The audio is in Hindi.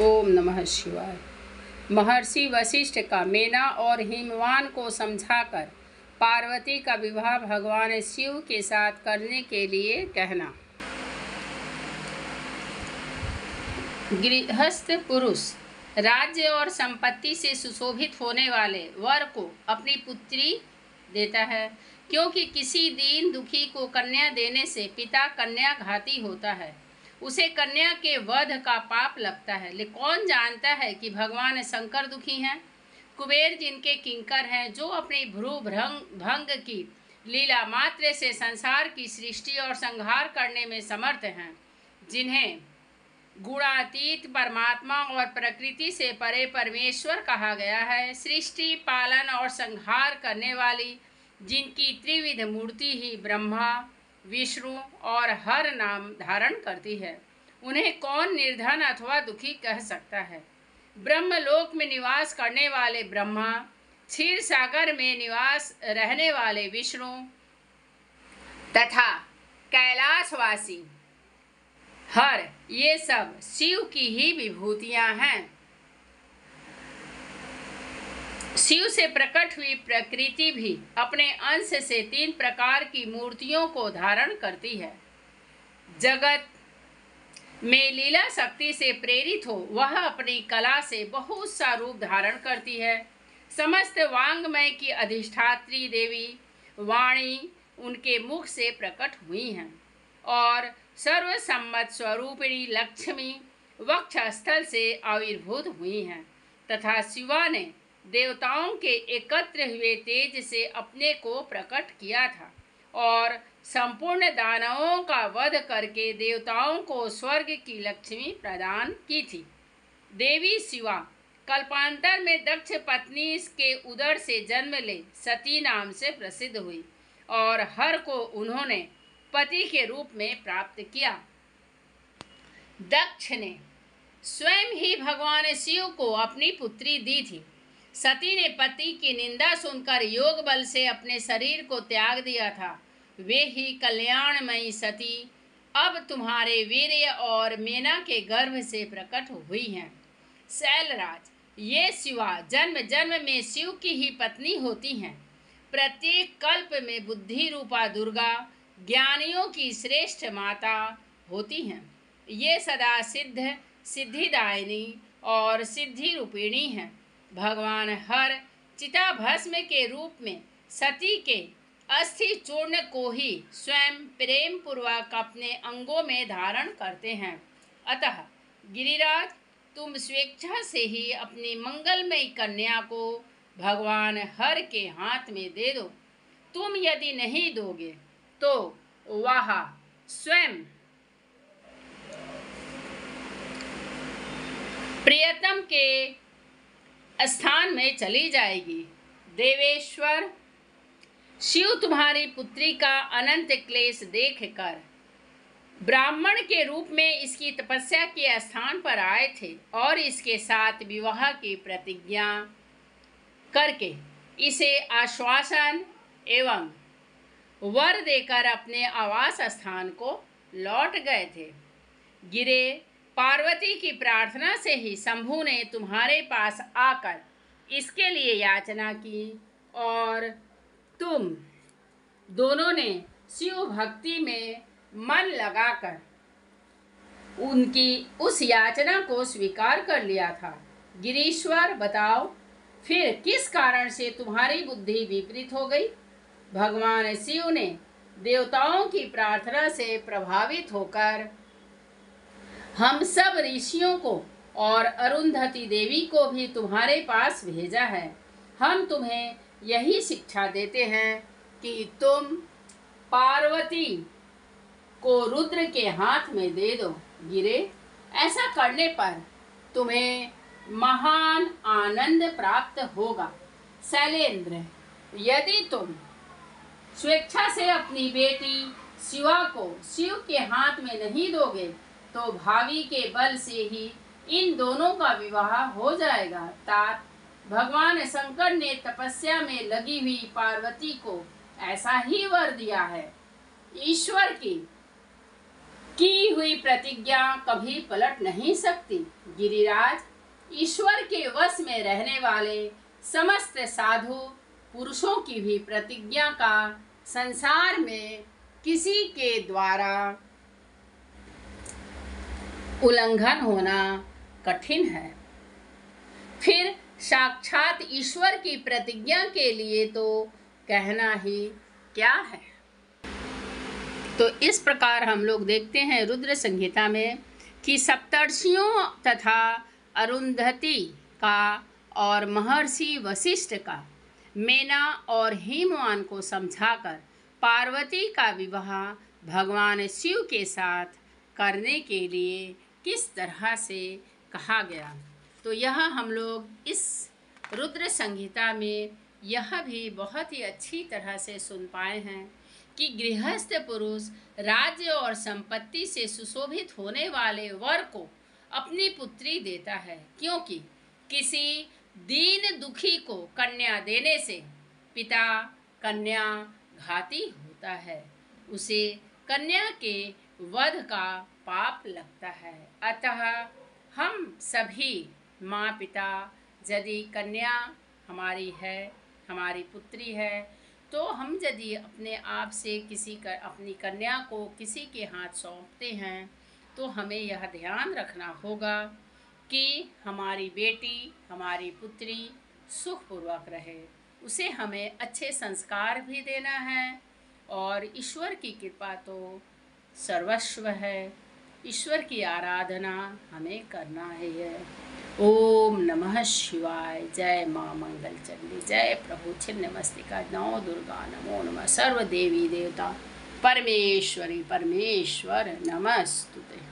ओम नमः शिवाय। महर्षि वशिष्ठ का मेना और हिमवान को समझाकर पार्वती का विवाह भगवान शिव के साथ करने के लिए कहना। गृहस्थ पुरुष राज्य और संपत्ति से सुशोभित होने वाले वर को अपनी पुत्री देता है, क्योंकि किसी दीन दुखी को कन्या देने से पिता कन्या घाती होता है, उसे कन्या के वध का पाप लगता है। लेकिन कौन जानता है कि भगवान शंकर दुखी हैं? कुबेर जिनके किंकर हैं, जो अपनी भ्रू भंग की लीला मात्र से संसार की सृष्टि और संहार करने में समर्थ हैं, जिन्हें गुणातीत परमात्मा और प्रकृति से परे परमेश्वर कहा गया है, सृष्टि पालन और संहार करने वाली जिनकी त्रिविध मूर्ति ही ब्रह्मा विष्णु और हर नाम धारण करती है, उन्हें कौन निर्धन अथवा दुखी कह सकता है? ब्रह्मलोक में निवास करने वाले ब्रह्मा, क्षीर सागर में निवास रहने वाले विष्णु तथा कैलाशवासी हर, ये सब शिव की ही विभूतियां हैं। शिव से प्रकट हुई प्रकृति भी अपने अंश से 3 प्रकार की मूर्तियों को धारण करती है। जगत में लीला शक्ति से प्रेरित हो वह अपनी कला से बहुत सा रूप धारण करती है। समस्त वांग्मय की अधिष्ठात्री देवी वाणी उनके मुख से प्रकट हुई हैं और सर्वसम्मत स्वरूपिणी लक्ष्मी वक्षस्थल से आविर्भूत हुई हैं तथा शिवा ने देवताओं के एकत्र हुए तेज से अपने को प्रकट किया था और संपूर्ण दानवों का वध करके देवताओं को स्वर्ग की लक्ष्मी प्रदान की थी। देवी शिवा कल्पांतर में दक्ष पत्नी के उदर से जन्म ले सती नाम से प्रसिद्ध हुई और हर को उन्होंने पति के रूप में प्राप्त किया। दक्ष ने स्वयं ही भगवान शिव को अपनी पुत्री दी थी। सती ने पति की निंदा सुनकर योग बल से अपने शरीर को त्याग दिया था। वे ही कल्याणमयी सती अब तुम्हारे वीर्य और मेना के गर्भ से प्रकट हुई हैं। शैलराज, ये शिवा जन्म जन्म में शिव की ही पत्नी होती हैं। प्रत्येक कल्प में बुद्धि रूपा दुर्गा ज्ञानियों की श्रेष्ठ माता होती हैं। ये सदा सिद्ध सिद्धिदायिनी और सिद्धि रूपिणी हैं। भगवान हर चिता भस्म के रूप में सती के अस्थि चूर्ण को ही स्वयं प्रेम पूर्वक अपने अंगों में धारण करते हैं। अतः गिरिराज, तुम स्वेच्छा से ही अपनी मंगलमयी कन्या को भगवान हर के हाथ में दे दो। तुम यदि नहीं दोगे तो वह स्वयं प्रियतम के स्थान में चली जाएगी। देवेश्वर शिव तुम्हारी पुत्री का अनंत क्लेश देखकर ब्राह्मण के रूप में इसकी तपस्या के स्थान पर आए थे और इसके साथ विवाह की प्रतिज्ञा करके इसे आश्वासन एवं वर देकर अपने आवास स्थान को लौट गए थे। गिरे, पार्वती की प्रार्थना से ही शंभु ने तुम्हारे पास आकर इसके लिए याचना की और तुम दोनों ने शिव भक्ति में मन लगाकर उनकी उस याचना को स्वीकार कर लिया था। गिरीश्वर, बताओ फिर किस कारण से तुम्हारी बुद्धि विपरीत हो गई? भगवान शिव ने देवताओं की प्रार्थना से प्रभावित होकर हम सब ऋषियों को और अरुंधति देवी को भी तुम्हारे पास भेजा है। हम तुम्हें यही शिक्षा देते हैं कि तुम पार्वती को रुद्र के हाथ में दे दो। गिरे, ऐसा करने पर तुम्हें महान आनंद प्राप्त होगा। शैलेंद्र, यदि तुम स्वेच्छा से अपनी बेटी शिवा को शिव के हाथ में नहीं दोगे तो भावी के बल से ही इन दोनों का विवाह हो जाएगा। तात, भगवान शंकर ने तपस्या में लगी हुई पार्वती को ऐसा ही वर दिया है। ईश्वर की की हुई प्रतिज्ञा कभी पलट नहीं सकती। गिरिराज, ईश्वर के वश में रहने वाले समस्त साधु पुरुषों की भी प्रतिज्ञा का संसार में किसी के द्वारा उल्लंघन होना कठिन है। फिर साक्षात ईश्वर की प्रतिज्ञा के लिए तो कहना ही क्या है। तो इस प्रकार हम लोग देखते हैं रुद्र संहिता में कि सप्तर्षियों तथा अरुंधति का और महर्षि वशिष्ठ का मेना और हिमवान को समझाकर पार्वती का विवाह भगवान शिव के साथ करने के लिए किस तरह से कहा गया। तो यह हम लोग इस रुद्र संहिता में यह भी बहुत ही अच्छी तरह से सुन पाए हैं कि गृहस्थ पुरुष राज्य और संपत्ति से सुशोभित होने वाले वर को अपनी पुत्री देता है, क्योंकि किसी दीन दुखी को कन्या देने से पिता कन्या घाती होता है, उसे कन्या के वध का पाप लगता है। अतः हम सभी माँ पिता यदि कन्या हमारी है, हमारी पुत्री है, तो हम यदि अपने आप से अपनी कन्या को किसी के हाथ सौंपते हैं तो हमें यह ध्यान रखना होगा कि हमारी बेटी, हमारी पुत्री सुखपूर्वक रहे, उसे हमें अच्छे संस्कार भी देना है और ईश्वर की कृपा तो सर्वस्व है, ईश्वर की आराधना हमें करना ही है। ओम नमः शिवाय। जय माँ मंगल चंडी, जय प्रभु छिन्नमस्तिका, नौ दुर्गा, नमो नमः सर्व देवी देवता परमेश्वरी परमेश्वर नमस्तुते।